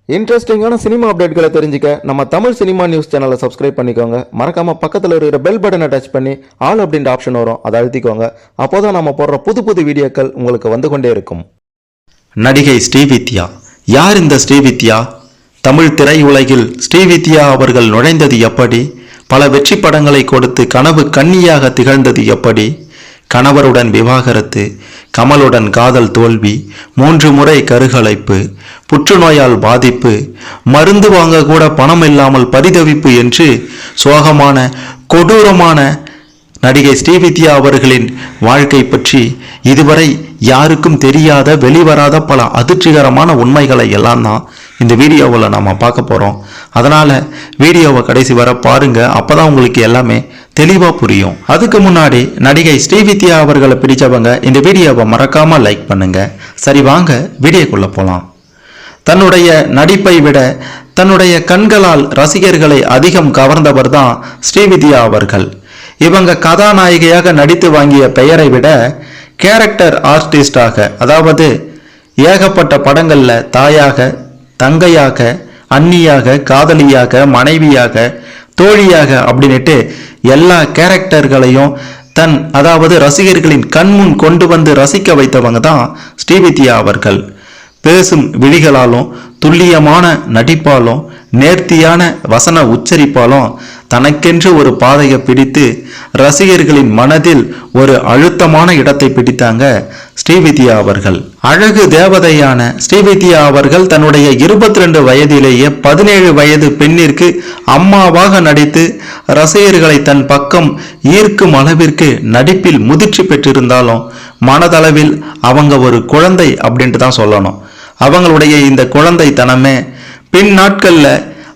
இன்ட்ரெஸ்டிங்கான சினிமா அப்டேட்களை தெரிஞ்சுக்க நம்ம தமிழ் சினிமா நியூஸ் சேனலை சப்ஸ்கிரைப் பண்ணிக்கோங்க. மறக்காம பக்கத்தில் இருக்கிற பெல் பட்டனை டச் பண்ணி ஆல் அப்படின்ற ஆப்ஷன் வரும், அதை அழுத்திக்கோங்க. அப்போதான் நம்ம போடுற புது வீடியோக்கள் உங்களுக்கு வந்து கொண்டே இருக்கும். நடிகை ஸ்ரீவித்யா. யார் இந்த ஸ்ரீவித்யா? தமிழ் திரையுலகில் ஸ்ரீவித்யா அவர்கள் நுழைந்தது எப்படி? பல வெற்றி படங்களை கொடுத்து கனவு கன்னியாக திகழ்ந்தது எப்படி? கணவருடன் விவாகரத்து, கமலுடன் காதல் தோல்வி, 3 முறை கருகலைப்பு, புற்றுநோயால் பாதிப்பு, மருந்து வாங்க கூட பணம் இல்லாமல் பரிதவிப்பு என்று சோகமான கொடூரமான நடிகை ஸ்ரீவித்யா அவர்களின் வாழ்க்கை பற்றி இதுவரை யாருக்கும் தெரியாத வெளிவராத பல அதிர்ச்சிகரமான உண்மைகளை எல்லாம் தான் இந்த வீடியோவில் நம்ம பார்க்க போகிறோம். அதனால் வீடியோவை கடைசி வர பாருங்க, அப்போதான் உங்களுக்கு எல்லாமே தெளிவாக புரியும். அதுக்கு முன்னாடி நடிகை ஸ்ரீவித்யா அவர்களை பிடிச்சவங்க இந்த வீடியோவை மறக்காம லைக் பண்ணுங்க. சரி, வாங்க வீடியோக்குள்ள போகலாம். தன்னுடைய நடிப்பை விட தன்னுடைய கண்களால் ரசிகர்களை அதிகம் கவர்ந்தவர் தான் ஸ்ரீவித்யா அவர்கள். இவங்க கதாநாயகியாக நடித்து வாங்கிய பெயரை விட கேரக்டர் ஆர்டிஸ்டாக, அதாவது ஏகப்பட்ட படங்கள்ல தாயாக, தங்கையாக, அண்ணியாக, காதலியாக, மனைவியாக, தோழியாக அப்படின்னுட்டு எல்லா கேரக்டர்களையும் அதாவது ரசிகர்களின் கண்முன் கொண்டு வந்து ரசிக்க வைத்தவங்க தான் ஸ்ரீவித்யா அவர்கள். பேசும் விழிகளாலும் துல்லியமான நடிப்பாலும் நேர்த்தியான வசன உச்சரிப்பாலும் தனக்கென்று ஒரு பாதையை பிடித்து ரசிகர்களின் மனதில் ஒரு அழுத்தமான இடத்தை பிடித்தாங்க ஸ்ரீவித்யா அவர்கள். அழகு தேவதையான ஸ்ரீவித்யா அவர்கள் தன்னுடைய 22 வயதிலேயே 17 வயது பெண்ணிற்கு அம்மாவாக நடித்து ரசிகர்களை தன் பக்கம் ஈர்க்கும் அளவிற்கு நடிப்பில் முதிர்ச்சி பெற்றிருந்தாலும் மனதளவில் அவங்க ஒரு குழந்தை அப்படின்ட்டு தான் சொல்லணும். அவங்களுடைய இந்த குழந்தைத்தனமே பின் நாட்கள்ல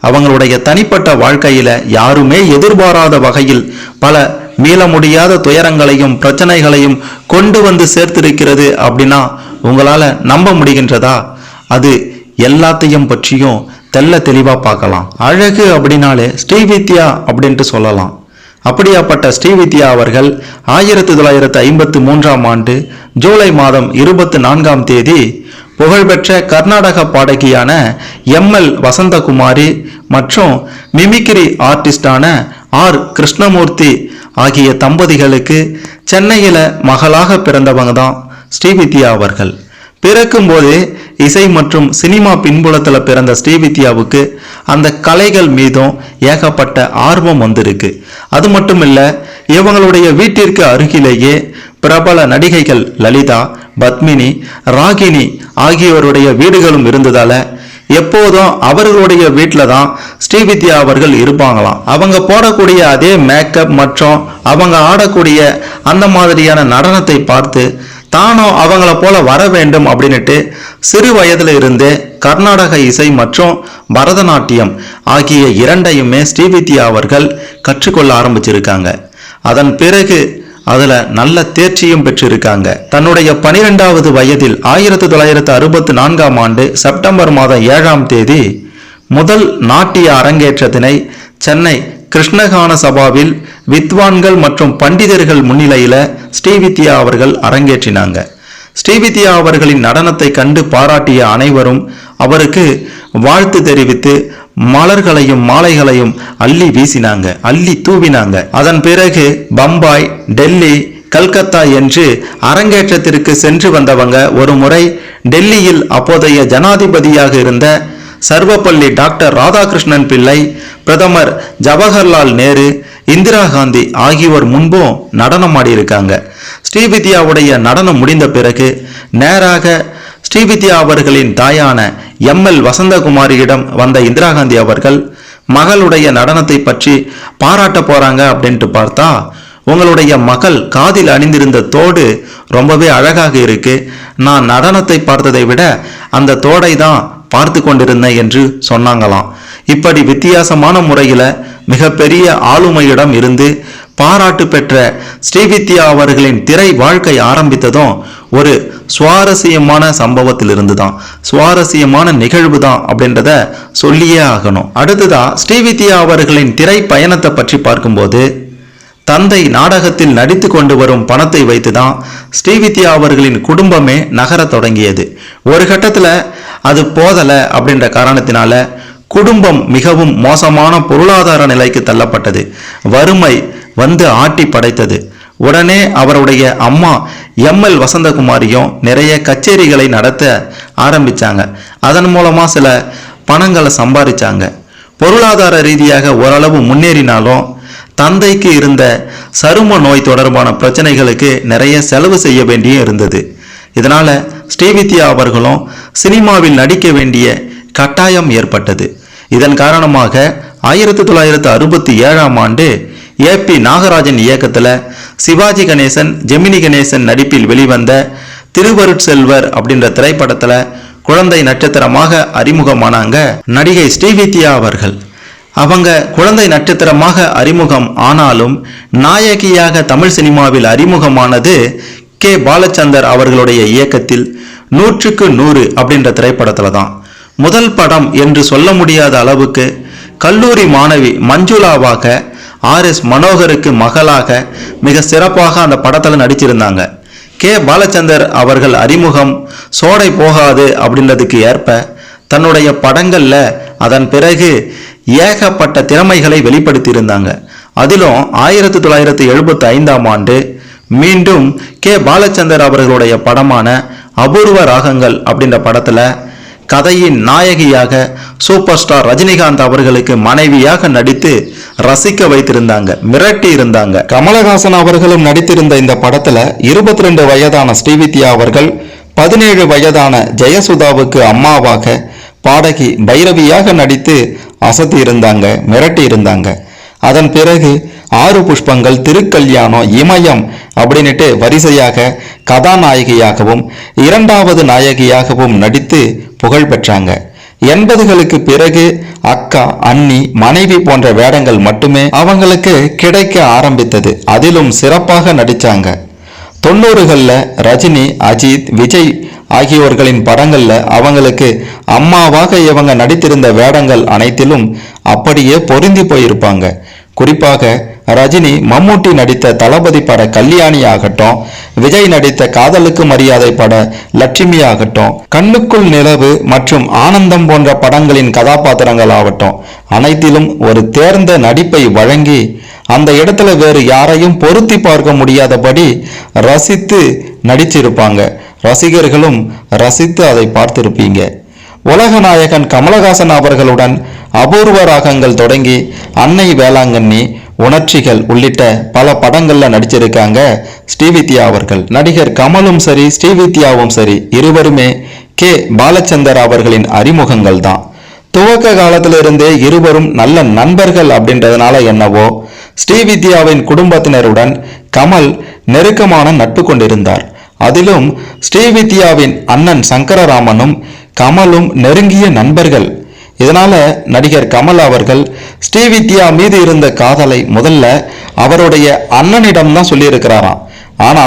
அவங்களுடைய தனிப்பட்ட வாழ்க்கையில யாருமே எதிர்பாராத வகையில் பல மீள முடியாத துயரங்களையும் பிரச்சனைகளையும் கொண்டு வந்து சேர்த்திருக்கிறது அப்படின்னா உங்களால நம்ப முடிகின்றதா? அது எல்லாத்தையும் பற்றியும் தெல்ல தெளிவா பார்க்கலாம். அழகு அப்படின்னாலே ஸ்ரீவித்யா அப்படின்ட்டு சொல்லலாம். அப்படியாப்பட்ட ஸ்ரீவித்யா அவர்கள் 1953ஆம் ஆண்டு ஜூலை மாதம் 24ஆம் தேதி புகழ்பெற்ற கர்நாடக பாடகியான எம்எல் வசந்தகுமாரி மற்றும் மிமிக்ரி ஆர்டிஸ்டான ஆர் கிருஷ்ணமூர்த்தி ஆகிய தம்பதிகளுக்கு சென்னையில மகளாக பிறந்தவங்க தான் ஸ்ரீவித்யா அவர்கள். பிறக்கும் போதே இசை மற்றும் சினிமா பின்புலத்துல பிறந்த ஸ்ரீவித்யாவுக்கு அந்த கலைகள் மீதும் ஏகப்பட்ட ஆர்வம் வந்திருக்கு. அது மட்டும் இல்ல, இவங்களுடைய வீட்டிற்கு அருகிலேயே பிரபல நடிகைகள் லலிதா, பத்மினி, ராகினி ஆகியோருடைய வீடுகளும் இருந்ததால எப்போதும் அவர்களுடைய வீட்டில் தான் ஸ்ரீவித்யா அவர்கள் இருப்பாங்களாம். அவங்க போடக்கூடிய அதே மேக்கப் மற்றும் அவங்க ஆடக்கூடிய அந்த மாதிரியான நடனத்தை பார்த்து தானும் அவங்கள போல வர வேண்டும் அப்படின்னுட்டு சிறு வயதுல இருந்தே கர்நாடக இசை மற்றும் பரதநாட்டியம் ஆகிய இரண்டையுமே ஸ்ரீவித்யா அவர்கள் கற்றுக்கொள்ள ஆரம்பிச்சிருக்காங்க. அதன் பிறகு அதுல நல்ல தேர்ச்சியும் பெற்றிருக்காங்க. தன்னுடைய 12வது வயதில் 1964ஆம் ஆண்டு செப்டம்பர் மாதம் 7ஆம் தேதி முதல் நாட்டிய அரங்கேற்றத்தினை சென்னை கிருஷ்ணகான சபாவில் வித்வான்கள் மற்றும் பண்டிதர்கள் முன்னிலையில ஸ்ரீவித்யா அவர்கள் அரங்கேற்றினாங்க. ஸ்ரீவித்யா அவர்களின் நடனத்தை கண்டு பாராட்டிய அனைவரும் அவருக்கு வாழ்த்து தெரிவித்து மலர்களையும் மாலைகளையும் அள்ளி வீசினாங்க, அள்ளி தூவினாங்க. அதன் பிறகு பம்பாய், டெல்லி, கல்கத்தா என்று அரங்கேற்றத்திற்கு சென்று வந்தவங்க ஒரு முறை டெல்லியில் அப்போதைய ஜனாதிபதியாக இருந்த சர்வப்பள்ளி டாக்டர் ராதாகிருஷ்ணன் பிள்ளை, பிரதமர் ஜவஹர்லால் நேரு, இந்திரா காந்தி ஆகியோர் முன்பும் நடனம் ஆடியிருக்காங்க. ஸ்ரீவித்யாவுடைய நடனம் முடிந்த பிறகு நேராக ஸ்ரீவித்யா அவர்களின் தாயான எம்எல் வசந்தகுமாரியிடம் வந்த இந்திரா காந்தி அவர்கள் மகளுடைய நடனத்தை பற்றி பாராட்ட போறாங்க அப்படின்ட்டு பார்த்தா, உங்களுடைய மகள் காதில் அணிந்திருந்த தோடு ரொம்பவே அழகாக இருக்கு, நான் நடனத்தை பார்த்ததை விட அந்த தோடை தான் பார்த்து கொண்டிருந்தேன் என்று சொன்னாங்களாம். இப்படி வித்தியாசமான முறையில மிகப்பெரிய ஆளுமையிடம் இருந்து பாராட்டு பெற்ற ஸ்ரீவித்யா அவர்களின் திரை வாழ்க்கை ஆரம்பித்ததும் ஒரு சுவாரஸ்யமான சம்பவத்தில் இருந்துதான், சுவாரஸ்யமான நிகழ்வு தான் அப்படின்றத சொல்லியே ஆகணும். அடுத்ததான் ஸ்ரீவித்யா அவர்களின் திரை பயணத்தை பற்றி பார்க்கும்போது தந்தை நாடகத்தில் நடித்து கொண்டு வரும் பணத்தை வைத்துதான் ஸ்ரீவித்யா அவர்களின் குடும்பமே நகர தொடங்கியது. ஒரு கட்டத்தில் அது போதலை அப்படின்ற காரணத்தினால குடும்பம் மிகவும் மோசமான பொருளாதார நிலைக்கு தள்ளப்பட்டது. வறுமை வந்து ஆட்டி படைத்தது. உடனே அவருடைய அம்மா எம்எல் வசந்தகுமாரியும் நிறைய கச்சேரிகளை நடத்த ஆரம்பிச்சாங்க. அதன் மூலமா சில பணங்களை சம்பாதிச்சாங்க. பொருளாதார ரீதியாக ஓரளவு முன்னேறினாலும் தந்தைக்கு இருந்த சரும நோய் தொடர்பான பிரச்சனைகளுக்கு நிறைய செலவு செய்ய வேண்டிய இருந்தது. இதனால ஸ்ரீவித்யா அவர்களும் சினிமாவில் நடிக்க வேண்டிய கட்டாயம் ஏற்பட்டது. இதன் காரணமாக 1967ஆம் ஆண்டு ஏபி நாகராஜன் இயக்கத்தில் சிவாஜி கணேசன், ஜெமினி கணேசன் நடிப்பில் வெளிவந்த திருவருட்செல்வர் அப்படின்ற திரைப்படத்தில் குழந்தை நட்சத்திரமாக அறிமுகமானாங்க நடிகை ஸ்ரீவித்யா அவர்கள். அவங்க குழந்தை நட்சத்திரமாக அறிமுகம் ஆனாலும் நாயகியாக தமிழ் சினிமாவில் அறிமுகமானது கே பாலச்சந்தர் அவர்களுடைய இயக்கத்தில் 100க்கு 100 அப்படின்ற திரைப்படத்துல தான். முதல் படம் என்று சொல்ல முடியாத அளவுக்கு கல்லூரி மாணவி மஞ்சுளாவாக RS மனோகருக்கு மகளாக மிக சிறப்பாக அந்த படத்தில் நடிச்சிருந்தாங்க. கே பாலச்சந்தர் அவர்கள் அறிமுகம் சோடை போகாது அப்படின்றதுக்கு ஏற்ப தன்னுடைய படங்கள்ல அதன் பிறகு ஏகப்பட்ட திறமைகளை வெளிப்படுத்தியிருந்தாங்க. அதிலும் 1975ஆம் ஆண்டு மீண்டும் கே பாலச்சந்தர் அவர்களுடைய படமான அபூர்வ ராகங்கள் அப்படின்ற படத்துல கதையின் நாயகியாக சூப்பர் ஸ்டார் ரஜினிகாந்த் அவர்களுக்கு மனைவியாக நடித்து ரசிக்க வைத்திருந்தாங்க, மிரட்டி இருந்தாங்க. கமலஹாசன் அவர்களும் நடித்திருந்த இந்த படத்துல 22 வயதான ஸ்ரீவித்யா அவர்கள் 17 வயதான ஜெயசுதாவுக்கு அம்மாவாக பாடகி பைரவியாக நடித்து அசத்தி இருந்தாங்க, மிரட்டி இருந்தாங்க. அதன் பிறகு 6 புஷ்பங்கள், திருக்கல்யாணம், இமயம் அப்படின்னுட்டு வரிசையாக கதாநாயகியாகவும் 2வது நாயகியாகவும் நடித்து புகழ் பெற்றாங்க. 80களுக்கு பிறகு அக்கா, அண்ணி, மனைவி போன்ற வேடங்கள் மட்டுமே அவங்களுக்கு கிடைக்க ஆரம்பித்தது. அதிலும் சிறப்பாக நடிச்சாங்க. 90களில் ரஜினி, அஜித், விஜய் ஆகியோர்களின் படங்கள்ல அவங்களுக்கு அம்மாவாக இவங்க நடித்திருந்த வேடங்கள் அனைத்திலும் அப்படியே பொருந்தி போயிருப்பாங்க. குறிப்பாக ரஜினி, மம்முட்டி நடித்த தளபதி பட கல்யாணி ஆகட்டும், விஜய் நடித்த காதலுக்கு மரியாதை பட லட்சுமி ஆகட்டும், கண்ணுக்குள் நிலவு மற்றும் ஆனந்தம் போன்ற படங்களின் கதாபாத்திரங்கள் ஆகட்டும், அனைத்திலும் ஒரு தேர்ந்த நடிப்பை வழங்கி அந்த இடத்துல வேறு யாரையும் பொருத்தி பார்க்க முடியாதபடி ரசித்து நடிச்சிருப்பாங்க. ரசிகர்களும் ரசித்து அதை பார்த்திருப்பீங்க. உலகநாயகன் கமலஹாசன் அவர்களுடன் அபூர்வ ராகங்கள் தொடங்கி அன்னை வேளாங்கண்ணி, உணர்ச்சிகள் உள்ளிட்ட பல படங்கள்ல நடிச்சிருக்காங்க ஸ்ரீவித்யா அவர்கள். நடிகர் கமலும் சரி, ஸ்ரீவித்யாவும் சரி, இருவருமே கே பாலச்சந்தர் அவர்களின் அறிமுகங்கள் தான். துவக்க காலத்திலிருந்தே இருவரும் நல்ல நண்பர்கள் அப்படின்றதுனால என்னவோ ஸ்ரீவித்யாவின் குடும்பத்தினருடன் கமல் நெருக்கமான நட்பு கொண்டிருந்தார். அதிலும் ஸ்ரீவித்யாவின் அண்ணன் சங்கரராமனும் கமலும் நெருங்கிய நண்பர்கள். இதனால நடிகர் கமல் அவர்கள் ஸ்ரீவித்யா மீது இருந்த காதலை முதல்ல அவருடைய அண்ணனிடம் தான் சொல்லியிருக்கிறாராம். ஆனா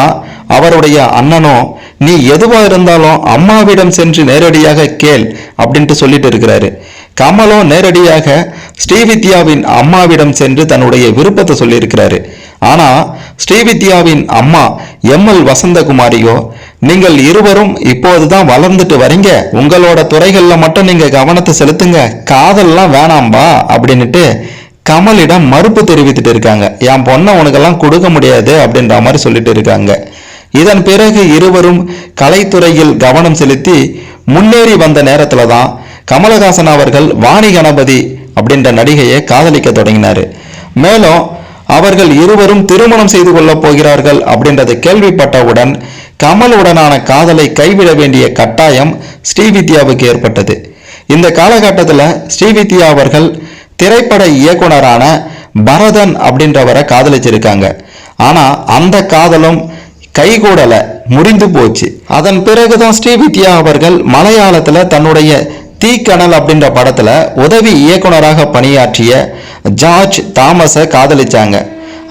அவருடைய அண்ணனோ நீ எதுவா இருந்தாலும் அம்மாவிடம் சென்று நேரடியாக கேள் அப்படின்ட்டு சொல்லிட்டு இருக்கிறாரு. கமலோ நேரடியாக ஸ்ரீவித்யாவின் அம்மாவிடம் சென்று தன்னுடைய விருப்பத்தை சொல்லியிருக்கிறாரு. ஆனா ஸ்ரீவித்யாவின் அம்மா எம்எல் வசந்தகுமாரியோ நீங்கள் இருவரும் இப்போதுதான் வளர்ந்துட்டு வரீங்க, உங்களோட துறைகள்ல மட்டும் நீங்க கவனத்தை செலுத்துங்க, காதல்லாம் வேணாம்பா அப்படின்னுட்டு கமலிடம் மறுப்பு தெரிவித்துட்டு இருக்காங்க. என் பொண்ணை உனக்கெல்லாம் கொடுக்க முடியாது அப்படின்ற மாதிரி சொல்லிட்டு இருக்காங்க. இதன் பிறகு இருவரும் கலைத்துறையில் கவனம் செலுத்தி முன்னேறி வந்த நேரத்துல தான் கமலஹாசன் அவர்கள் வாணி கணபதி அப்படின்ற நடிகையை காதலிக்க தொடங்கினாரு. மேலும் அவர்கள் இருவரும் திருமணம் செய்து கொள்ளப் போகிறார்கள் அப்படின்றத கேள்விப்பட்டவுடன் கமலுடனான காதலை கைவிட வேண்டிய கட்டாயம் ஸ்ரீவித்யாவுக்கு ஏற்பட்டது. இந்த காலகட்டத்தில் ஸ்ரீவித்யா அவர்கள் திரைப்பட இயக்குனரான பரதன் அப்படின்றவரை காதலிச்சிருக்காங்க. ஆனா அந்த காதலும் கைகூடல, முறிந்து போச்சு. அதன் பிறகுதான் ஸ்ரீவித்யா அவர்கள் மலையாளத்துல தன்னுடைய தீக்கணல் அப்படின்ற படத்துல உதவி இயக்குனராக பணியாற்றிய ஜார்ஜ் தாமஸை காதலிச்சாங்க.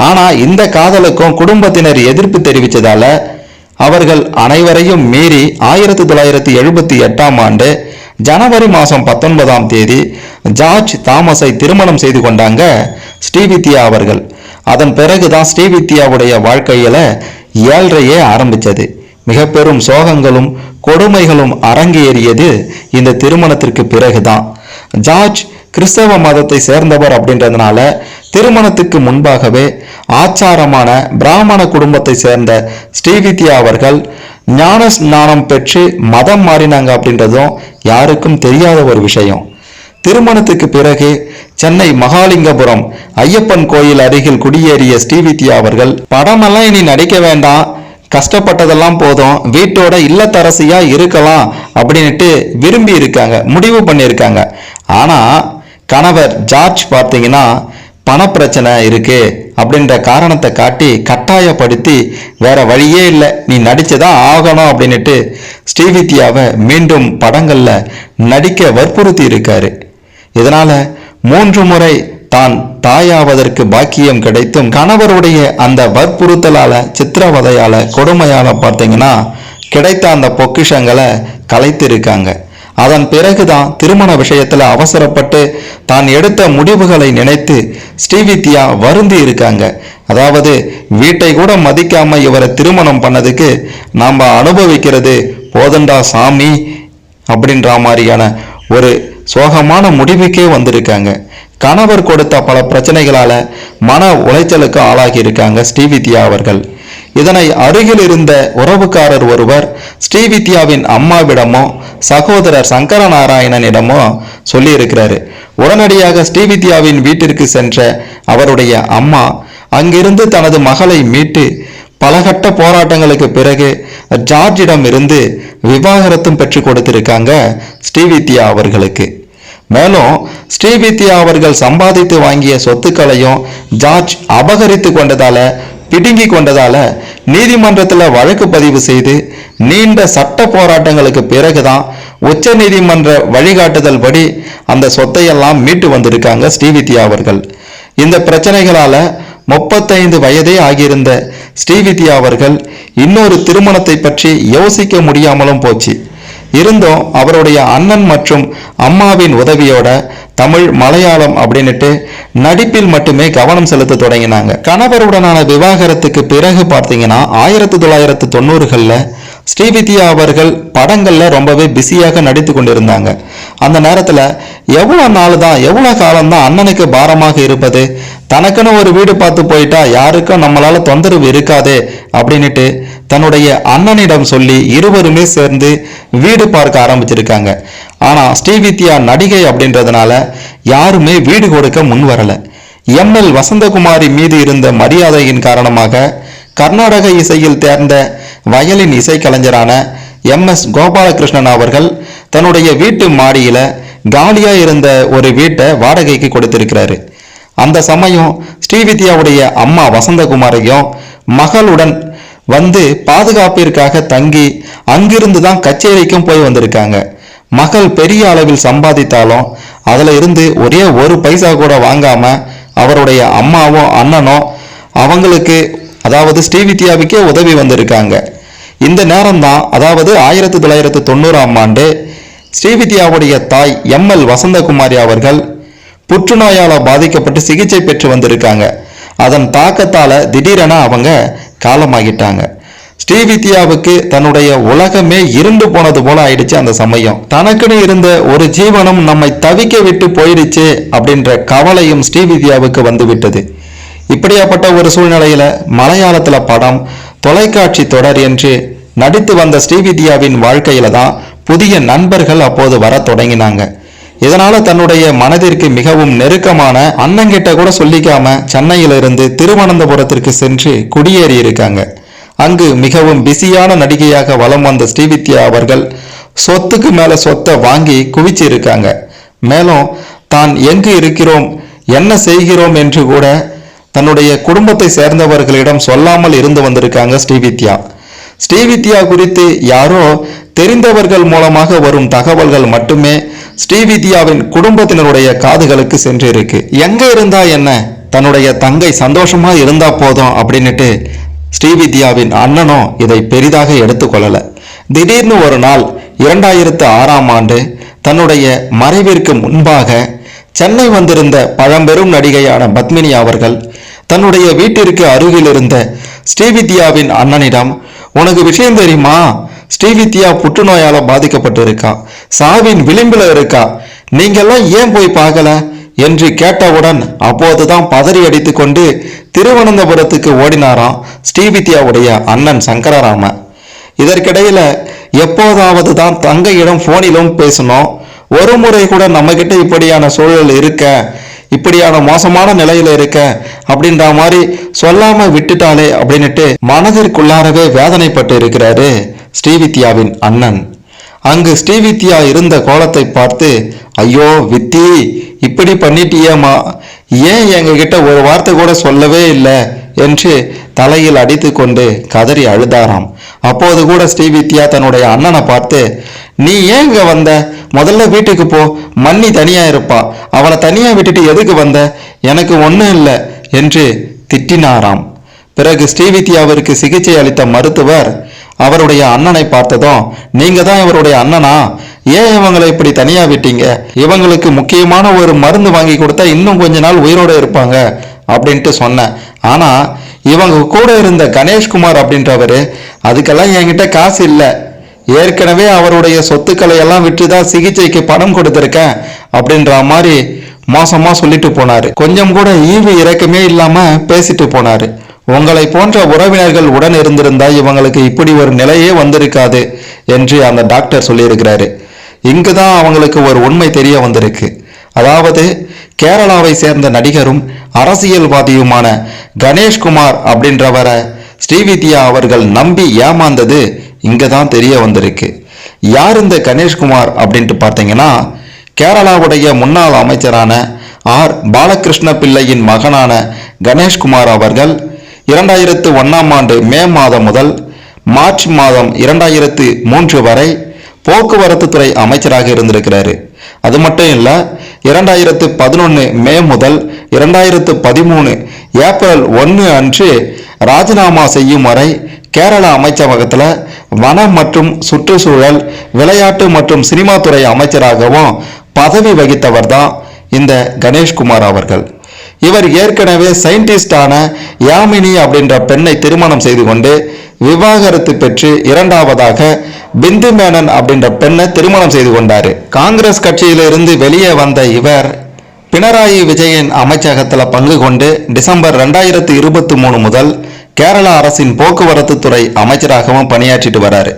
ஆனா இந்த காதலுக்கும் குடும்பத்தினர் எதிர்ப்பு தெரிவித்ததால அவர்கள் அனைவரையும் மீறி 1978ஆம் ஆண்டு ஜனவரி மாதம் 19ஆம் தேதி ஜார்ஜ் தாமஸை திருமணம் செய்து கொண்டாங்க ஸ்ரீவித்யா அவர்கள். அதன் பிறகுதான் ஸ்ரீவித்யாவுடைய வாழ்க்கையில ஏழ்றையே ஆரம்பிச்சது. மிக பெரும் சோகங்களும் கொடுமைகளும் அரங்கேறியது இந்த திருமணத்திற்கு பிறகுதான். ஜார்ஜ் கிறிஸ்தவ மதத்தை சேர்ந்தவர் அப்படின்றதுனால திருமணத்துக்கு முன்பாகவே ஆச்சாரமான பிராமண குடும்பத்தை சேர்ந்த ஸ்ரீவித்யா அவர்கள் ஞான ஸ்நானம் பெற்று மதம் மாறினாங்க அப்படின்றதும் யாருக்கும் தெரியாத ஒரு விஷயம். திருமணத்துக்கு பிறகு சென்னை மகாலிங்கபுரம் ஐயப்பன் கோயில் அருகில் குடியேறிய ஸ்ரீவித்யா அவர்கள் படமெல்லாம் இனி நடிக்க வேண்டாம், கஷ்டப்பட்டதெல்லாம் போதும், வீட்டோட இல்லத்தரசியா இருக்கலாம் அப்படின்ட்டு விரும்பி இருக்காங்க, முடிவு பண்ணியிருக்காங்க. ஆனா கணவர் ஜார்ஜ் பார்த்தீங்கன்னா பணப்பிரச்சனை இருக்கு அப்படின்ற காரணத்தை காட்டி கட்டாயப்படுத்தி வேற வழியே இல்லை, நீ நடிச்சுதான் ஆகணும் அப்படின்னுட்டு ஸ்ரீவித்யாவை மீண்டும் படங்கள்ல நடிக்க வற்புறுத்தி இருக்காரு. இதனால 3 முறை தான் தாயாவதற்கு பாக்கியம் கிடைத்தும் கணவருடைய அந்த வற்புறுத்தலால, சித்திரவதையால, கொடுமையால பார்த்தீங்கன்னா கிடைத்த அந்த பொக்கிஷங்களை கலைத்திருக்காங்க. அதன் பிறகுதான் திருமண விஷயத்துல அவசரப்பட்டு தான் எடுத்த முடிவுகளை நினைத்து ஸ்ரீவித்யா வருந்தி இருக்காங்க. அதாவது வீட்டை கூட மதிக்காம இவரை திருமணம் பண்ணதுக்கு நாம அனுபவிக்கிறது போதண்டா சாமி அப்படின்ற மாதிரியான ஒரு சோகமான முடிவுக்கே வந்திருக்காங்க. கணவர் கொடுத்த பல பிரச்சனைகளால மன உளைச்சலுக்கு ஆளாகி இருக்காங்க ஸ்ரீவித்யா அவர்கள். இதனை அருகில் இருந்த உறவுக்காரர் ஒருவர் ஸ்ரீவித்யாவின் அம்மாவிடமோ சகோதரர் சங்கரநாராயணனிடமோ சொல்லி இருக்கிறாரு. உடனடியாக ஸ்ரீவித்யாவின் வீட்டிற்கு சென்ற அவருடைய அம்மா அங்கிருந்து தனது மகளை மீட்டு பலகட்ட போராட்டங்களுக்கு பிறகு ஜார்ஜிடம் இருந்து விவாகரத்தும் பெற்று கொடுத்திருக்காங்க ஸ்ரீவித்யா அவர்களுக்கு. மேலும் ஸ்ரீவித்யா அவர்கள் சம்பாதித்து வாங்கிய சொத்துக்களையும் ஜார்ஜ் அபகரித்து கொண்டதால, பிடுங்கி கொண்டதால நீதிமன்றத்தில் வழக்கு பதிவு செய்து நீண்ட சட்ட போராட்டங்களுக்கு பிறகுதான் உச்ச நீதிமன்ற வழிகாட்டுதல் படி அந்த சொத்தையெல்லாம் மீட்டு வந்திருக்காங்க ஸ்ரீவித்யா அவர்கள். இந்த பிரச்சனைகளால 35 வயதே ஆகியிருந்த ஸ்ரீவித்யா அவர்கள் இன்னொரு திருமணத்தை பற்றி யோசிக்க முடியாமலும் போச்சு. இருந்தும் அவருடைய அண்ணன் மற்றும் அம்மாவின் உதவியோட தமிழ், மலையாளம் அப்படின்னுட்டு நடிப்பில் மட்டுமே கவனம் செலுத்த தொடங்கினாங்க. கணவருடனான விவாகரத்துக்கு பிறகு பார்த்தீங்கன்னா 1990களில் ஸ்ரீவித்யா அவர்கள் படங்கள்ல ரொம்பவே பிஸியாக நடித்து கொண்டிருந்தாங்க. அந்த நேரத்துல எவ்வளவு காலம்தான் அண்ணனுக்கு பாரமாக இருப்பது, தனக்குன்னு ஒரு வீடு பார்த்து போயிட்டா யாருக்கும் நம்மளால தொந்தரவு இருக்காதே அப்படின்னுட்டு தன்னுடைய அண்ணனிடம் சொல்லி இருவருமே சேர்ந்து வீடு பார்க்க ஆரம்பிச்சிருக்காங்க. ஆனா ஸ்ரீவித்யா நடிகை அப்படின்றதுனால யாருமே வீடு கொடுக்க முன் வரல. எம்எல் வசந்தகுமாரி மீது இருந்த மரியாதையின் காரணமாக கர்நாடக இசையில் தேர்ந்த வயலின் இசைக்கலைஞரான MS கோபாலகிருஷ்ணன் அவர்கள் தன்னுடைய வீட்டு மாடியில காலியா இருந்த ஒரு வீட்டை வாடகைக்கு கொடுத்திருக்கிறாரு. அந்த சமயம் ஸ்ரீவித்யாவுடைய அம்மா வசந்தகுமாரையும் மகளுடன் வந்து பாதுகாப்பிற்காக தங்கி அங்கிருந்து தான் கச்சேரிக்கும் போய் வந்திருக்காங்க. மகள் பெரிய அளவில் சம்பாதித்தாலும் அதுல இருந்து ஒரே ஒரு பைசா கூட வாங்காம அவருடைய அம்மாவும் அண்ணனும் அவங்களுக்கு, அதாவது ஸ்ரீவித்யாவுக்கே உதவி வந்திருக்காங்க. இந்த நேரம் தான், அதாவது 1990ஆம் ஆண்டு ஸ்ரீவித்யாவுடைய தாய் ML வசந்தகுமாரி அவர்கள் புற்றுநோயால பாதிக்கப்பட்டு சிகிச்சை பெற்று வந்திருக்காங்க. அதன் தாக்கத்தால திடீரென அவங்க காலமாகிட்டாங்க. ஸ்ரீவித்யாவுக்கு தன்னுடைய உலகமே இருண்டு போனது போல ஆயிடுச்சு. அந்த சமயம் தனக்குன்னு இருந்த ஒரு ஜீவனம் நம்மை தவிக்க விட்டு போயிடுச்சு அப்படின்ற கவலையும் ஸ்ரீவித்யாவுக்கு வந்து விட்டது. இப்படியாப்பட்ட ஒரு சூழ்நிலையில மலையாளத்துல படம், தொலைக்காட்சி தொடர் என்று நடித்து வந்த ஸ்ரீவித்யாவின் வாழ்க்கையில தான் புதிய நண்பர்கள் அப்போது வர தொடங்கினாங்க. இதனால தன்னுடைய மனதிற்கு மிகவும் நெருக்கமான அண்ணங்கிட்ட கூட சொல்லிக்காம சென்னையிலிருந்து திருவனந்தபுரத்திற்கு சென்று குடியேறி இருக்காங்க. அங்கு மிகவும் பிஸியான நடிகையாக வலம் வந்த ஸ்ரீவித்யா அவர்கள் சொத்துக்கு மேல சொத்தை வாங்கி குவிச்சு இருக்காங்க. மேலும் தான் எங்கு இருக்கிறோம், என்ன செய்கிறோம் என்று கூட தன்னுடைய குடும்பத்தை சேர்ந்தவர்களிடம் சொல்லாமல் இருந்து வந்திருக்காங்க ஸ்ரீவித்யா. ஸ்ரீவித்யா குறித்து யாரோ தெரிந்தவர்கள் மூலமாக வரும் தகவல்கள் மட்டுமே ஸ்ரீவித்யாவின் குடும்பத்தினருடைய காதுகளுக்கு சென்று இருக்கு. எங்க இருந்தா என்ன, தன்னுடைய தங்கை சந்தோஷமா இருந்தா போதும் அப்படின்னுட்டு ஸ்ரீவித்யாவின் அண்ணனும் இதை பெரிதாக எடுத்துக்கொள்ளல. திடீர்னு ஒரு நாள் 2006ஆம் ஆண்டு தன்னுடைய மறைவிற்கு முன்பாக சென்னை வந்திருந்த பழம்பெரும் நடிகையான பத்மினி அவர்கள் தன்னுடைய வீட்டிற்கு அருகில் இருந்த ஸ்ரீவித்யாவின் அண்ணனிடம், உனக்கு விஷயம் தெரியுமா, ஸ்ரீவித்யா புற்றுநோயால பாதிக்கப்பட்டு இருக்கா, சாவின் விளிம்பில் இருக்கா, நீங்கெல்லாம் ஏன் போய் பார்க்கல என்று கேட்டவுடன் அப்போதுதான் பதறி அடித்து கொண்டு திருவனந்தபுரத்துக்கு ஓடினாராம் ஸ்ரீவித்யாவுடைய அண்ணன் சங்கரராமன். இதற்கிடையில எப்போதாவது தான் தங்கையிடம் போனிலும் பேசணும். ஒரு முறை கூட நம்ம கிட்ட இப்படியான சூழல் இருக்க, இப்படியான மோசமான நிலையில இருக்க அப்படின்ற மாதிரி சொல்லாம விட்டுட்டாலே அப்படின்னுட்டு மனதிற்குள்ளாரவே வேதனைப்பட்டு இருக்கிறாரு ஸ்ரீவித்யாவின் அண்ணன். அங்கு ஸ்ரீவித்யா இருந்த கோலத்தை பார்த்து, ஐயோ வித்தி, இப்படி பண்ணிட்டியேம்மா, ஏன் எங்ககிட்ட ஒரு வார்த்தை கூட சொல்லவே இல்லை என்று தலையில் அடித்து கொண்டு கதறி அழுதாராம். அப்போது கூட ஸ்ரீவித்யா தன்னுடைய அண்ணனை பார்த்து, நீ ஏன் இங்க வந்த, முதல்ல வீட்டுக்கு போ, மன்னி தனியா இருப்பா, அவளை தனியா விட்டுட்டு எதுக்கு வந்த, எனக்கு ஒன்றும் இல்லை என்று திட்டினாராம். பிறகு ஸ்ரீவித்யாவிற்கு சிகிச்சை அளித்த மருத்துவர் அவருடைய அண்ணனை பார்த்ததும், நீங்க தான் இவருடைய அண்ணனா, ஏன் இவங்களை இப்படி தனியா விட்டீங்க, இவங்களுக்கு முக்கியமான ஒரு மருந்து வாங்கி கொடுத்தா இன்னும் கொஞ்ச நாள் உயிரோட இருப்பாங்க அப்படின்ட்டு சொன்னேன். ஆனா இவங்க கூட இருந்த கணேஷ்குமார் அப்படின்றவரு, அதுக்கெல்லாம் என்கிட்ட காசு இல்லை, ஏற்கனவே அவருடைய சொத்துக்களை எல்லாம் விற்றுதான் சிகிச்சைக்கு பணம் கொடுத்திருக்கேன் அப்படின்ற மாதிரி மோசமா சொல்லிட்டு போனாரு. கொஞ்சம் கூட ஈவு இறக்கமே இல்லாம பேசிட்டு போனாரு. உங்களை போன்ற உறவினர்கள் உடன் இருந்திருந்தா இவங்களுக்கு இப்படி ஒரு நிலையே வந்திருக்காது என்று அந்த டாக்டர் சொல்லியிருக்கிறாரு. இங்குதான் அவங்களுக்கு ஒரு உண்மை தெரிய வந்திருக்கு. அதாவது கேரளாவை சேர்ந்த நடிகரும் அரசியல்வாதியுமான கணேஷ்குமார் அப்படின்றவரை ஸ்ரீவித்யா அவர்கள் நம்பி ஏமாந்தது இங்கதான் தெரிய வந்திருக்கு. யார் இந்த கணேஷ்குமார் அப்படின்ட்டு பார்த்தீங்கன்னா, கேரளாவுடைய முன்னாள் அமைச்சரான ஆர் பாலகிருஷ்ண பிள்ளையின் மகனான கணேஷ்குமார் அவர்கள் 2001ஆம் ஆண்டு மே மாதம் முதல் மார்ச் மாதம் 2003 வரை போக்குவரத்து துறை அமைச்சராக இருந்திருக்கிறாரு. அது மட்டும் இல்ல, 2011 மே முதல் 2013 ஏப்ரல் 1 அன்று ராஜினாமா செய்யும் வரை கேரள அமைச்சகத்துல வனம் மற்றும் சுற்றுச்சூழல், விளையாட்டு மற்றும் சினிமா துறை அமைச்சராகவும் பதவி வகித்தவர் தான் இந்த கணேஷ்குமார் அவர்கள். இவர் ஏற்கனவே சயின்டிஸ்டான யாமினி அப்படின்ற பெண்ணை திருமணம் செய்து கொண்டு விவாகரத்து பெற்று இரண்டாவதாக பிந்து மேனன் அப்படின்ற பெண்ணை திருமணம் செய்து கொண்டாரு. காங்கிரஸ் கட்சியிலிருந்து வெளியே வந்த இவர் பினராயி விஜயன் அமைச்சகத்தில் பங்கு கொண்டு டிசம்பர் 2023 முதல் கேரள அரசின் போக்குவரத்து துறை அமைச்சராகவும் பணியாற்றிட்டு வராரு.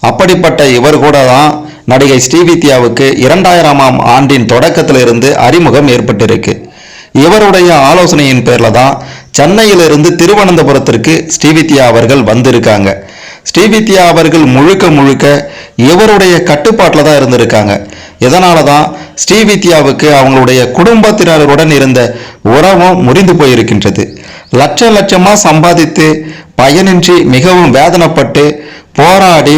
அப்படிப்பட்ட இவர் கூட தான் நடிகை ஸ்ரீவித்யாவுக்கு 2000ஆம் ஆண்டின் தொடக்கத்திலிருந்து அறிமுகம் ஏற்பட்டிருக்கு. இவருடைய ஆலோசனையின் பேர்ல தான் சென்னையிலிருந்து திருவனந்தபுரத்திற்கு ஸ்ரீவித்யா அவர்கள் வந்திருக்காங்க. ஸ்ரீவித்யா அவர்கள் முழுக்க முழுக்க இவருடைய கட்டுப்பாட்டில் தான் இருந்திருக்காங்க. இதனால தான் ஸ்ரீவித்யாவுக்கு அவங்களுடைய குடும்பத்தினருடன் இருந்த உறவும் முறிந்து போயிருக்கின்றது. லட்சமா சம்பாதித்து பயனின்றி மிகவும் வேதனைப்பட்டு போராடி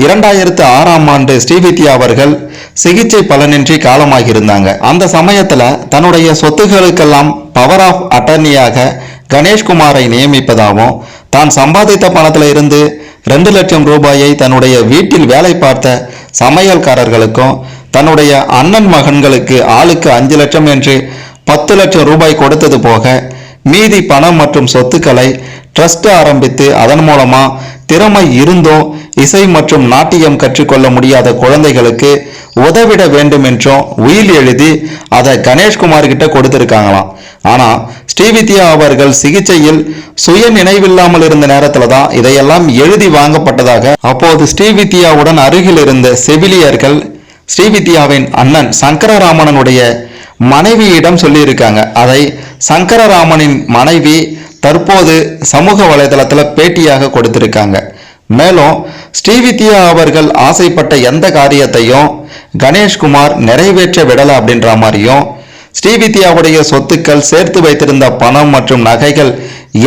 2006ஆம் ஆண்டு ஸ்ரீவித்யா அவர்கள் சிகிச்சை பலனின்றி காலமாகியிருந்தாங்க. அந்த சமயத்துல தன்னுடைய சொத்துகளுக்கெல்லாம் பவர் ஆஃப் அட்டர்னியாக கணேஷ்குமாரை நியமிப்பதாகவும், தான் சம்பாதித்த பணத்துல இருந்து 2 லட்சம் ரூபாயை தன்னுடைய வீட்டில் வேலை பார்த்த சமையல்காரர்களுக்கும், தன்னுடைய அண்ணன் மகன்களுக்கு ஆளுக்கு 5 லட்சம் என்று 10 லட்சம் ரூபாய் கொடுத்தது போக மீதி பணம் மற்றும் சொத்துக்களை ட்ரஸ்ட் ஆரம்பித்து அதன் மூலமா திறமை இருந்தும் இசை மற்றும் நாட்டியம் கற்றுக்கொள்ள முடியாத குழந்தைகளுக்கு உதவிட வேண்டும் என்றும் உயில் எழுதி அதை கணேஷ்குமார் கிட்ட கொடுத்திருக்காங்களாம். ஆனா ஸ்ரீவித்யா அவர்கள் சிகிச்சையில் சுய நினைவில்லாமல் இருந்த நேரத்துல தான் இதையெல்லாம் எழுதி வாங்கப்பட்டதாக அப்போது ஸ்ரீவித்யாவுடன் அருகில் இருந்த செவிலியர்கள் ஸ்ரீவித்யாவின் அண்ணன் சங்கரராமனுடைய மனைவியிடம் சொல்லியிருக்காங்க. அதை சங்கரராமனின் மனைவி தற்போது சமூக வலைதளத்தில் பேட்டியாக கொடுத்திருக்காங்க. மேலும் ஸ்ரீவித்யா அவர்கள் ஆசைப்பட்ட எந்த காரியத்தையும் கணேஷ்குமார் நிறைவேற்ற விடலை அப்படின்ற மாதிரியும், ஸ்ரீவித்யாவுடைய சொத்துக்கள் சேர்த்து வைத்திருந்த பணம் மற்றும் நகைகள்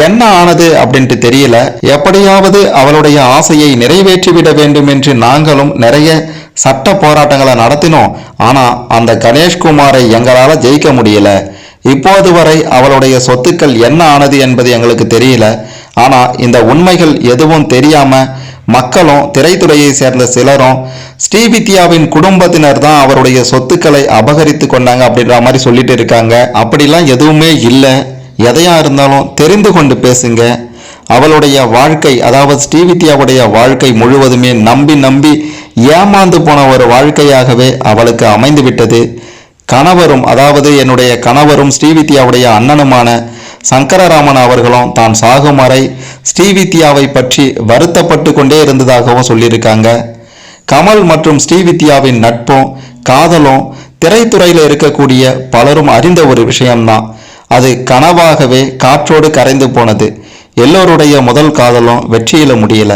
என்ன ஆனது அப்படின்ட்டு தெரியல, எப்படியாவது அவளுடைய ஆசையை நிறைவேற்றிவிட வேண்டும் என்று நாங்களும் நிறைய சட்ட போராட்டங்களை நடத்தினோம். ஆனா அந்த கணேஷ்குமாரை எங்களால ஜெயிக்க முடியல. இப்போது வரை அவளுடைய சொத்துக்கள் என்ன ஆனது என்பது எங்களுக்கு தெரியல. ஆனா இந்த உண்மைகள் எதுவும் தெரியாம மக்களும் திரைத்துறையை சேர்ந்த சிலரும் ஸ்ரீவித்யாவின் குடும்பத்தினர் தான் அவருடைய சொத்துக்களை அபகரித்து கொண்டாங்க அப்படின்ற மாதிரி சொல்லிட்டு இருக்காங்க. அப்படிலாம் எதுவுமே இல்லை. எதையா இருந்தாலும் தெரிந்து கொண்டு பேசுங்க. அவளுடைய வாழ்க்கை, அதாவது ஸ்ரீவித்யாவுடைய வாழ்க்கை முழுவதுமே நம்பி ஏமாந்து போன ஒரு வாழ்க்கையாகவே அவளுக்கு அமைந்து விட்டது. கணவரும், அதாவது என்னுடைய கணவரும் ஸ்ரீவித்யாவுடைய அண்ணனுமான சங்கரராமன் அவர்களும் தான் சாகும் வரை ஸ்ரீவித்யாவை பற்றி வருத்தப்பட்டு கொண்டே இருந்ததாகவும் சொல்லியிருக்காங்க. கமல் மற்றும் ஸ்ரீவித்யாவின் நட்பும் காதலும் திரைத்துறையில் இருக்கக்கூடிய பலரும் அறிந்த ஒரு விஷயம்தான். அது கனவாகவே காற்றோடு கரைந்து போனது. எல்லோருடைய முதல் காதலும் வெற்றியில முடியல.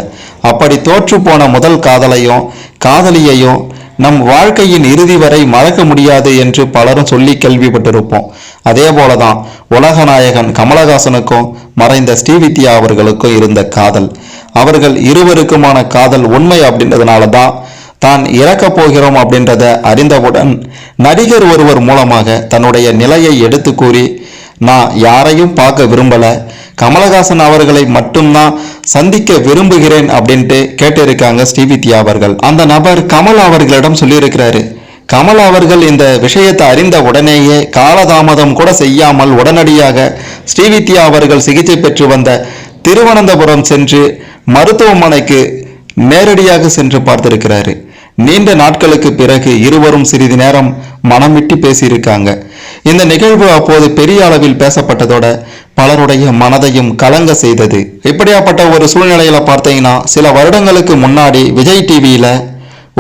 அப்படி தோற்று போன முதல் காதலையும் காதலியையும் நம் வாழ்க்கையின் இறுதி வரை மறக்க முடியாது என்று பலரும் சொல்லி கேள்விப்பட்டிருப்போம். அதே போலதான் உலகநாயகன் கமலஹாசனுக்கும் மறைந்த ஸ்ரீவித்யா அவர்களுக்கும் இருந்த காதல், அவர்கள் இருவருக்குமான காதல் உண்மை அப்படின்றதுனால தான் இறக்கப் போகிறோம் அப்படின்றத அறிந்தவுடன் நடிகர் ஒருவர் மூலமாக தன்னுடைய நிலையை எடுத்து கூறி, நான் யாரையும் பார்க்க விரும்பல, கமலஹாசன் அவர்களை மட்டும்தான் சந்திக்க விரும்புகிறேன் அப்படின்ட்டு கேட்டிருக்காங்க ஸ்ரீவித்யா அவர்கள். அந்த நபர் கமல் அவர்களிடம் சொல்லியிருக்கிறாரு. கமல் அவர்கள் இந்த விஷயத்தை அறிந்த உடனேயே காலதாமதம் கூட செய்யாமல் உடனடியாக ஸ்ரீவித்யா அவர்கள் சிகிச்சை பெற்று வந்த திருவனந்தபுரம் சென்று மருத்துவமனைக்கு நேரடியாக சென்று பார்த்திருக்கிறாரு. நீண்ட நாட்களுக்கு பிறகு இருவரும் சிறிது நேரம் மனம் விட்டு பேசியிருக்காங்க. இந்த நிகழ்வு அப்போது பெரிய அளவில் பேசப்பட்டதோட பலருடைய மனதையும் கலங்க செய்தது. இப்படியாப்பட்ட ஒரு சூழ்நிலையில பார்த்தீங்கன்னா, சில வருடங்களுக்கு முன்னாடி விஜய் டிவியில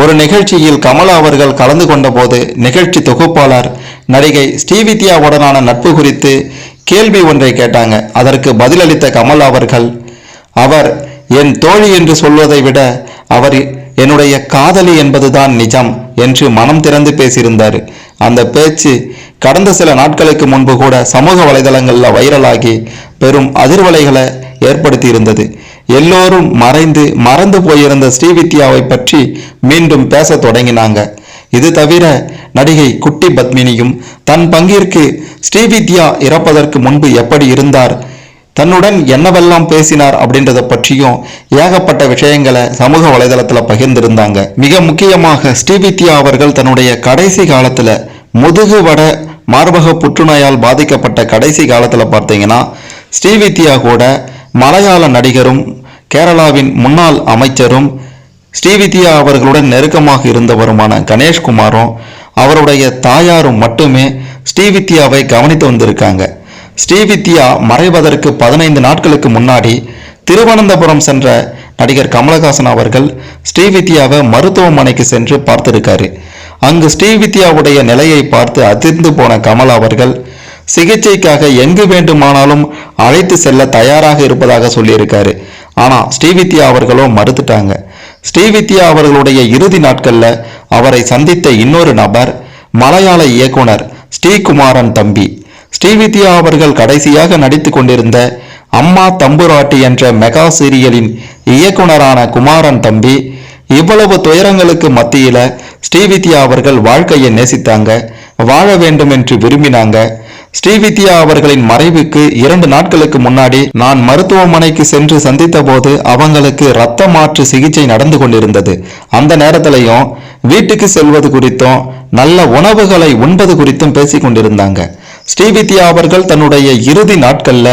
ஒரு நிகழ்ச்சியில் கமல் அவர்கள் கலந்து கொண்ட போது நிகழ்ச்சி தொகுப்பாளர் நடிகை ஸ்ரீவித்யாவுடனான நட்பு குறித்து கேள்வி ஒன்றை கேட்டாங்க. அதற்கு பதிலளித்த கமல் அவர்கள், அவர் என் தோழி என்று சொல்வதை விட அவர் என்னுடைய காதலி என்பதுதான் நிஜம் என்று மனம் திறந்து பேசியிருந்தார். அந்த பேச்சு கடந்த சில நாட்களுக்கு முன்பு கூட சமூக வலைதளங்களில் வைரலாகி பெரும் அதிர்வலைகளை ஏற்படுத்தி இருந்தது. எல்லோரும் மறந்து போயிருந்த ஸ்ரீவித்யாவை பற்றி மீண்டும் பேச தொடங்கினாங்க. இது தவிர நடிகை குட்டி பத்மினியும் தன் பங்கிற்கு ஸ்ரீவித்யா இறப்பதற்கு முன்பு எப்படி இருந்தார், தன்னுடன் என்னவெல்லாம் பேசினார் அப்படின்றத பற்றியும் ஏகப்பட்ட விஷயங்களை சமூக வலைதளத்தில் பகிர்ந்திருந்தாங்க. மிக முக்கியமாக ஸ்ரீவித்யா அவர்கள் தன்னுடைய கடைசி காலத்துல முதுகு வட மார்பக புற்றுநோயால் பாதிக்கப்பட்ட கடைசி காலத்துல பார்த்தீங்கன்னா, ஸ்ரீவித்யா கூட மலையாள நடிகரும் கேரளாவின் முன்னாள் அமைச்சரும் ஸ்ரீவித்யா அவர்களுடன் நெருக்கமாக இருந்தவருமான கணேஷ்குமாரும் அவருடைய தாயாரும் மட்டுமே ஸ்ரீவித்யாவை கவனித்து வந்திருக்காங்க. ஸ்ரீவித்யா மறைவதற்கு 15 நாட்களுக்கு முன்னாடி திருவனந்தபுரம் சென்ற நடிகர் கமலஹாசன் அவர்கள் ஸ்ரீவித்யாவை மருத்துவமனைக்கு சென்று பார்த்திருக்காரு. அங்கு ஸ்ரீவித்யாவுடைய நிலையை பார்த்து அதிர்ந்து போன கமல் அவர்கள் சிகிச்சைக்காக எங்கு வேண்டுமானாலும் அழைத்து செல்ல தயாராக இருப்பதாக சொல்லியிருக்காரு. ஆனா ஸ்ரீவித்யா அவர்களும் மறுத்துட்டாங்க. ஸ்ரீவித்யா அவர்களுடைய இறுதி நாட்கள்ல அவரை சந்தித்த இன்னொரு நபர் மலையாள இயக்குனர் ஸ்ரீகுமாரன் தம்பி. ஸ்ரீவித்யா அவர்கள் கடைசியாக நடித்து கொண்டிருந்த அம்மா தம்புராட்டி என்ற மெகா சீரியலின் இயக்குனரான குமாரன் தம்பி இவ்வளவு துயரங்களுக்கு மத்தியில ஸ்ரீவித்யா அவர்கள் வாழ்க்கையை நேசித்தாங்க, வாழ வேண்டும் என்று விரும்பினாங்க. ஸ்ரீவித்யா அவர்களின் மறைவுக்கு 2 நாட்களுக்கு முன்னாடி நான் மருத்துவமனைக்கு சென்று சந்தித்த போது அவங்களுக்கு இரத்த மாற்று சிகிச்சை நடந்து கொண்டிருந்தது. அந்த நேரத்திலையும் வீட்டுக்கு செல்வது குறித்தும் நல்ல உணவுகளை உண்பது குறித்தும் பேசி கொண்டிருந்தாங்க. ஸ்ரீவித்யா அவர்கள் தன்னுடைய இறுதி நாட்கள்ல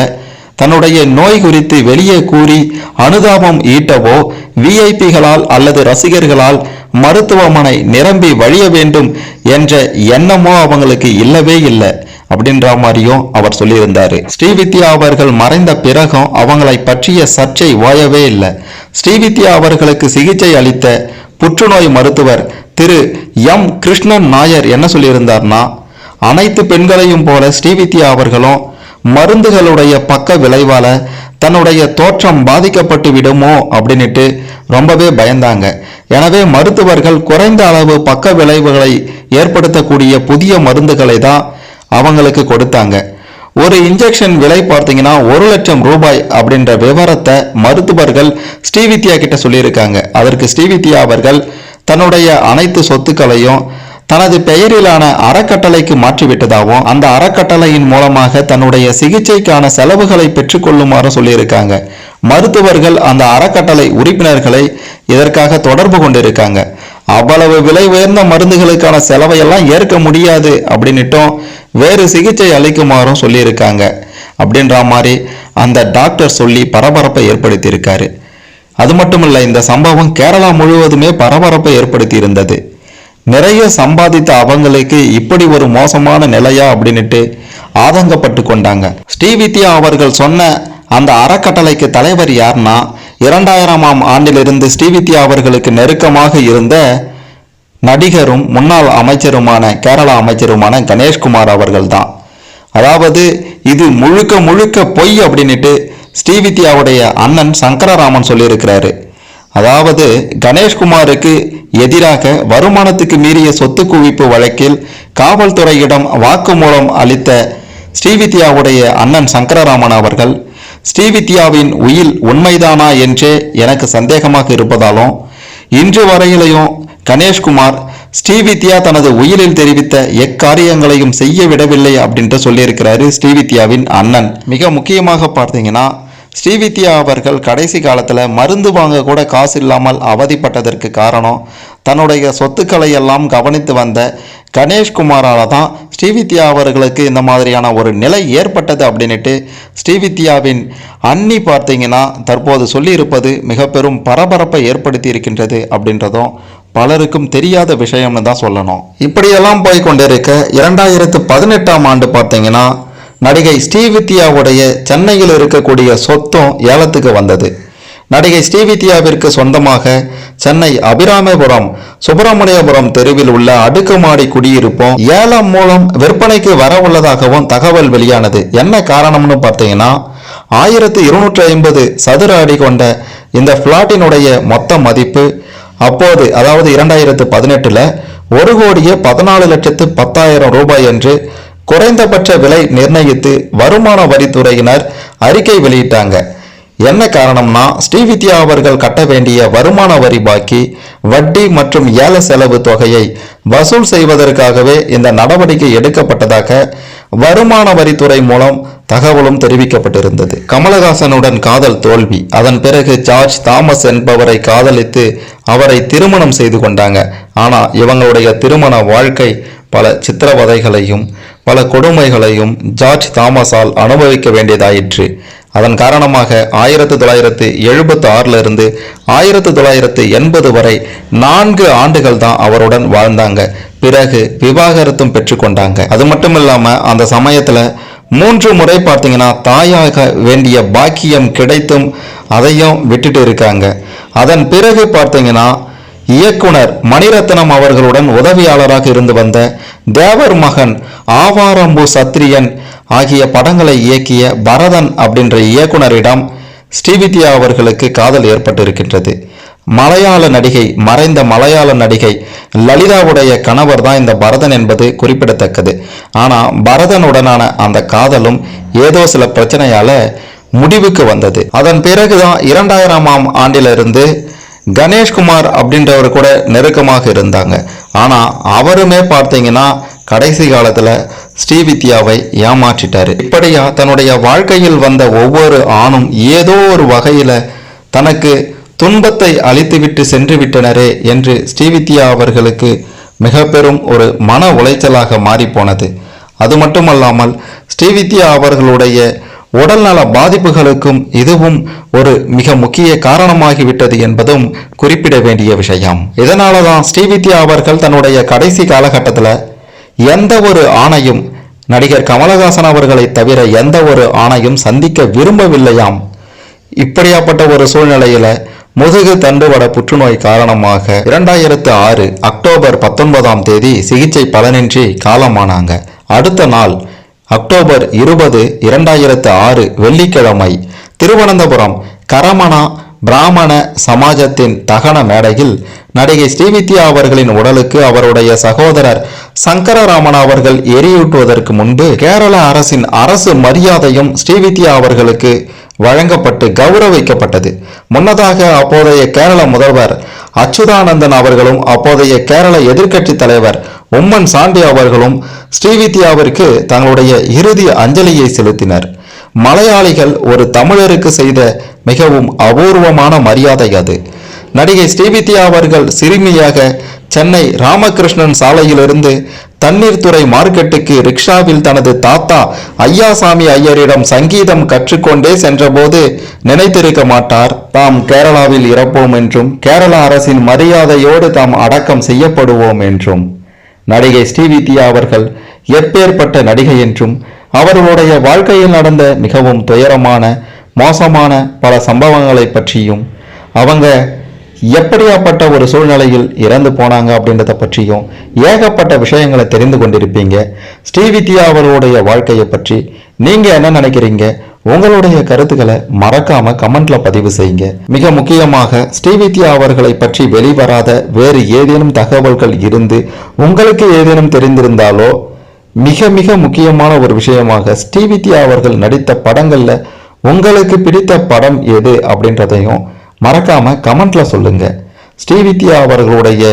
தன்னுடைய நோய் குறித்து வெளியே கூறி அனுதாபம் ஈட்டவோ விஐபிகளால் அல்லது ரசிகர்களால் மருத்துவமனை நிரம்பி வழிய வேண்டும் என்ற எண்ணமோ அவங்களுக்கு இல்லவே இல்லை அப்படின்ற மாதிரியும் அவர் சொல்லியிருந்தாரு. ஸ்ரீவித்யா அவர்கள் மறைந்த பிறகும் அவங்களை பற்றிய சர்ச்சை ஓயவே இல்லை. ஸ்ரீவித்யா அவர்களுக்கு சிகிச்சை அளித்த புற்றுநோய் மருத்துவர் திரு எம் கிருஷ்ணன் நாயர் என்ன சொல்லியிருந்தார்னா, அனைத்து பெண்களையும் போல ஸ்ரீவித்யா அவர்களும் மருந்துகளுடைய பக்க விளைவால தன்னுடைய தோற்றம் பாதிக்கப்பட்டு விடுமோ அப்படின்ட்டு ரொம்பவே பயந்தாங்க. எனவே மருத்துவர்கள் குறைந்த அளவு பக்க விளைவுகளை ஏற்படுத்தக்கூடிய புதிய மருந்துகளை தான் அவங்களுக்கு கொடுத்தாங்க. ஒரு இன்ஜெக்ஷன் விலை பார்த்தீங்கன்னா 1 லட்சம் ரூபாய் அப்படின்ற விவரத்தை மருத்துவர்கள் ஸ்ரீவித்யா கிட்ட சொல்லியிருக்காங்க. அதற்கு ஸ்ரீவித்யா அவர்கள் தன்னுடைய அனைத்து சொத்துக்களையும் தனது பெயரிலான அறக்கட்டளைக்கு மாற்றிவிட்டதாகவும் அந்த அறக்கட்டளையின் மூலமாக தன்னுடைய சிகிச்சைக்கான செலவுகளை பெற்றுக்கொள்ளுமாறு சொல்லியிருக்காங்க. மருத்துவர்கள் அந்த அறக்கட்டளை உறுப்பினர்களை இதற்காக தொடர்பு கொண்டிருக்காங்க. அவ்வளவு விலை உயர்ந்த மருந்துகளுக்கான செலவையெல்லாம் ஏற்க முடியாது அப்படின்னுட்டும் வேறு சிகிச்சை அளிக்குமாறும் சொல்லியிருக்காங்க. அப்படின்ற மாதிரி அந்த டாக்டர் சொல்லி பரபரப்பை ஏற்படுத்தி இருக்காரு. அது மட்டும் இல்லை, இந்த சம்பவம் கேரளா முழுவதுமே பரபரப்பை ஏற்படுத்தி இருந்தது. நிறைய சம்பாதித்த அவங்களுக்கு இப்படி ஒரு மோசமான நிலையா அப்படின்னுட்டு ஆதங்கப்பட்டு கொண்டாங்க. ஸ்ரீவித்யா அவர்கள் சொன்ன அந்த அறக்கட்டளைக்கு தலைவர் யார்னா 2000ஆம் ஆண்டிலிருந்து ஸ்ரீவித்யா அவர்களுக்கு நெருக்கமாக இருந்த நடிகரும் முன்னாள் அமைச்சருமான கேரளா அமைச்சருமான கணேஷ்குமார் அவர்கள் தான். அதாவது இது முழுக்க முழுக்க பொய் அப்படின்னுட்டு ஸ்ரீவித்யாவுடைய அண்ணன் சங்கரராமன் சொல்லியிருக்கிறாரு. அதாவது கணேஷ்குமாருக்கு எதிராக வருமானத்துக்கு மீறிய சொத்து குவிப்பு வழக்கில் காவல்துறையிடம் வாக்குமூலம் அளித்த ஸ்ரீவித்யாவுடைய அண்ணன் சங்கரராமன் அவர்கள், ஸ்ரீவித்யாவின் உயில் உண்மைதானா என்றே எனக்கு சந்தேகமாக இருப்பதாலும் இன்று வரையிலையும் கணேஷ்குமார் ஸ்ரீவித்யா தனது உயிலில் தெரிவித்த எக்காரியங்களையும் செய்ய விடவில்லை அப்படின்ட்டு சொல்லியிருக்கிறாரு ஸ்ரீவித்யாவின் அண்ணன். மிக முக்கியமாக பார்த்தீங்கன்னா ஸ்ரீவித்யா அவர்கள் கடைசி காலத்தில் மருந்து வாங்க கூட காசு இல்லாமல் அவதிப்பட்டதற்கு காரணம் தன்னுடைய சொத்துக்களை எல்லாம் கவனித்து வந்த கணேஷ்குமாரால் தான் ஸ்ரீவித்யா அவர்களுக்கு இந்த மாதிரியான ஒரு நிலை ஏற்பட்டது அப்படின்ட்டு ஸ்ரீவித்யாவின் அண்ணி பார்த்தீங்கன்னா தற்போது சொல்லியிருப்பது மிக பெரும் பரபரப்பை ஏற்படுத்தி இருக்கின்றது அப்படின்றதும் பலருக்கும் தெரியாத விஷயம்னு தான் சொல்லணும். இப்படியெல்லாம் போய் கொண்டிருக்க 2018ஆம் ஆண்டு பார்த்தீங்கன்னா நடிகை ஸ்ரீவித்யாவுடைய சென்னையில் இருக்கக்கூடிய சொத்தும் ஏலத்துக்கு வந்தது. நடிகை ஸ்ரீவித்யாவிற்கு சொந்தமாக சென்னை அபிராமபுரம் சுப்பிரமணியபுரம் தெருவில் உள்ள அடுக்குமாடி குடியிருப்பும் ஏலம் மூலம் விற்பனைக்கு வர உள்ளதாகவும் தகவல் வெளியானது. என்ன காரணம்னு பார்த்தீங்கன்னா 1250 சதுர அடி கொண்ட இந்த பிளாட்டினுடைய மொத்த மதிப்பு அப்போது அதாவது 2018ல் 1,14,10,000 ரூபாய் என்று குறைந்தபட்ச விலை நிர்ணயித்து வருமான வரித்துறையினர் அறிக்கை வெளியிட்டாங்க. என்ன காரணம்னா ஸ்ரீவித்யா அவர்கள் கட்ட வேண்டிய வருமான வரி பாக்கி, வட்டி மற்றும் ஏல செலவு தொகையை வசூல் செய்வதற்காகவே இந்த நடவடிக்கை எடுக்கப்பட்டதாக வருமான வரித்துறை மூலம் தகவலும் தெரிவிக்கப்பட்டிருந்தது. கமலஹாசனுடன் காதல் தோல்வி. அதன் பிறகு ஜார்ஜ் தாமஸ் என்பவரை காதலித்து அவரை திருமணம் செய்து கொண்டாங்க. ஆனா இவங்களுடைய திருமண வாழ்க்கை பல சித்திரவதைகளையும் பல கொடுமைகளையும் ஜார்ஜ் தாமஸால் அனுபவிக்க வேண்டியதாயிற்று. அதன் காரணமாக 1976 இருந்து 1980 வரை 4 ஆண்டுகள் தான் அவருடன் வாழ்ந்தாங்க. பிறகு விவாகரத்தும் பெற்றுக்கொண்டாங்க. அது மட்டும் இல்லாம அந்த சமயத்துல 3 முறை பார்த்தீங்கன்னா தாயாக வேண்டிய பாக்கியம் கிடைத்தும் அதையும் விட்டுட்டு இருக்காங்க. அதன் பிறகு பார்த்தீங்கன்னா இயக்குனர் மணிரத்னம் அவர்களுடன் உதவியாளராக இருந்து வந்த தேவர் மகன் ஆவாரம்பு சத்திரியன் ஆகிய படங்களை இயக்கிய பரதன் அப்படின்ற இயக்குனரிடம் ஸ்ரீவித்யா அவர்களுக்கு காதல் ஏற்பட்டிருக்கின்றது. மலையாள நடிகை மறைந்த மலையாள நடிகை லலிதாவுடைய கணவர் தான் இந்த பரதன் என்பது குறிப்பிடத்தக்கது. ஆனா பரதனுடனான அந்த காதலும் ஏதோ சில பிரச்சனையால முடிவுக்கு வந்தது. அதன் பிறகுதான் 2000ஆம் ஆண்டிலிருந்து கணேஷ்குமார் அப்படின்றவர் கூட நெருக்கமாக இருந்தாங்க. ஆனா அவருமே பார்த்தீங்கன்னா கடைசி காலத்துல ஸ்ரீவித்யாவை ஏமாற்றிட்டாரு. இப்படியா தன்னுடைய வாழ்க்கையில் வந்த ஒவ்வொரு ஆணும் ஏதோ ஒரு வகையில தனக்கு துன்பத்தை அளித்துவிட்டு சென்று விட்டனரே என்று ஸ்ரீவித்யா அவர்களுக்கு மிக பெரும் ஒரு மன உளைச்சலாக மாறி போனது. அது மட்டுமல்லாமல் ஸ்ரீவித்யா அவர்களுடைய உடல்நல பாதிப்புகளுக்கும் இதுவும் ஒரு மிக முக்கிய காரணமாகிவிட்டது என்பதும் குறிப்பிட வேண்டிய விஷயம். இதனாலதான் ஸ்ரீவித்யா அவர்கள் தன்னுடைய கடைசி காலகட்டத்தில் எந்த ஒரு ஆணையும் நடிகர் கமலஹாசன் அவர்களை தவிர எந்த ஒரு ஆணையும் சந்திக்க விரும்பவில்லையாம். இப்படியாப்பட்ட ஒரு சூழ்நிலையில முதுகு தண்டுவட புற்றுநோய் காரணமாக 2006 அக்டோபர் 19ஆம் தேதி சிகிச்சை பலனின்றி காலமானாங்க. அடுத்த நாள் அக்டோபர் 20, 2006 வெள்ளிக்கிழமை திருவனந்தபுரம் கரமணா பிராமண சமாஜத்தின் தகன மேடையில் நடிகை ஸ்ரீவித்யா அவர்களின் உடலுக்கு அவருடைய சகோதரர் சங்கரராமன் அவர்கள் எரியூட்டுவதற்கு முன்பு கேரள அரசின் அரசு மரியாதையும் ஸ்ரீவித்யா அவர்களுக்கு வழங்கப்பட்டு கௌரவிக்கப்பட்டது. முன்னதாக அப்போதைய கேரள முதல்வர் அச்சுதானந்தன் அவர்களும் அப்போதைய கேரள எதிர்க்கட்சி தலைவர் உம்மன் சாண்டி அவர்களும் ஸ்ரீவித்யாவிற்கு தங்களுடைய இறுதி அஞ்சலியை செலுத்தினர். மலையாளிகள் ஒரு தமிழருக்கு செய்த மிகவும் அபூர்வமான மரியாதை அது. நடிகை ஸ்ரீவித்யா அவர்கள் சிறுமியாக சென்னை ராமகிருஷ்ணன் சாலையிலிருந்து தண்ணீர் துறை மார்க்கெட்டுக்கு ரிக்ஷாவில் தனது தாத்தா ஐயாசாமி ஐயரிடம் சங்கீதம் கற்றுக்கொண்டே சென்றபோது நினைத்திருக்க மாட்டார் தாம் கேரளாவில் இறப்போம் என்றும் கேரள அரசின் மரியாதையோடு தாம் அடக்கம் செய்யப்படுவோம் என்றும். நடிகை ஸ்ரீவித்யா அவர்கள் எப்பேற்பட்ட நடிகை என்றும் அவர்களுடைய வாழ்க்கையில் நடந்த மிகவும் துயரமான மோசமான பல சம்பவங்களை பற்றியும் அவங்க எப்படியாப்பட்ட ஒரு சூழ்நிலையில் இறந்து போனாங்க அப்படின்றத பற்றியும் ஏகப்பட்ட விஷயங்களை தெரிந்து கொண்டிருப்பீங்க. ஸ்ரீவித்யா அவர்களுடைய வாழ்க்கையை பற்றி நீங்க என்ன நினைக்கிறீங்க? உங்களுடைய கருத்துக்களை மறக்காம கமெண்ட்ல பதிவு செய்யுங்க. மிக முக்கியமாக ஸ்ரீவித்யா அவர்களை பற்றி வெளிவராத வேறு ஏதேனும் தகவல்கள் இருந்து உங்களுக்கு ஏதேனும் தெரிந்திருந்தாலோ, மிக மிக முக்கியமான ஒரு விஷயமாக ஸ்ரீவித்யா அவர்கள் நடித்த படங்கள்ல உங்களுக்கு பிடித்த படம் எது அப்படின்றதையும் மறக்காம கமெண்ட்ல சொல்லுங்க. ஸ்ரீவித்யா அவர்களுடைய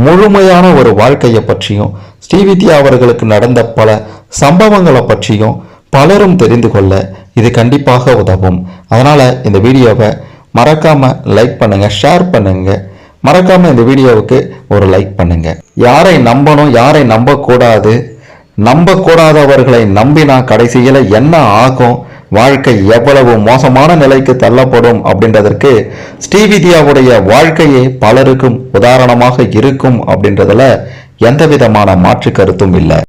முழுமையான ஒரு வாழ்க்கையை பற்றியும் ஸ்ரீவித்யா அவர்களுக்கு நடந்த பல சம்பவங்களை பற்றியும் பலரும் தெரிந்து கொள்ள இது கண்டிப்பாக உதவும். அதனால இந்த வீடியோவை மறக்காம லைக் பண்ணுங்க, ஷேர் பண்ணுங்க. மறக்காம இந்த வீடியோவுக்கு ஒரு லைக் பண்ணுங்க. யாரை நம்பணும், யாரை நம்பக்கூடாது, நம்பக்கூடாதவர்களை நம்பினா கடைசியில என்ன ஆகும், வாழ்க்கை எவ்வளவு மோசமான நிலைக்கு தள்ளப்படும் அப்படின்றதற்கு ஸ்ரீவித்யாவுடைய வாழ்க்கையே பலருக்கும் உதாரணமாக இருக்கும் அப்படின்றதுல எந்த விதமான மாற்று கருத்தும் இல்லை.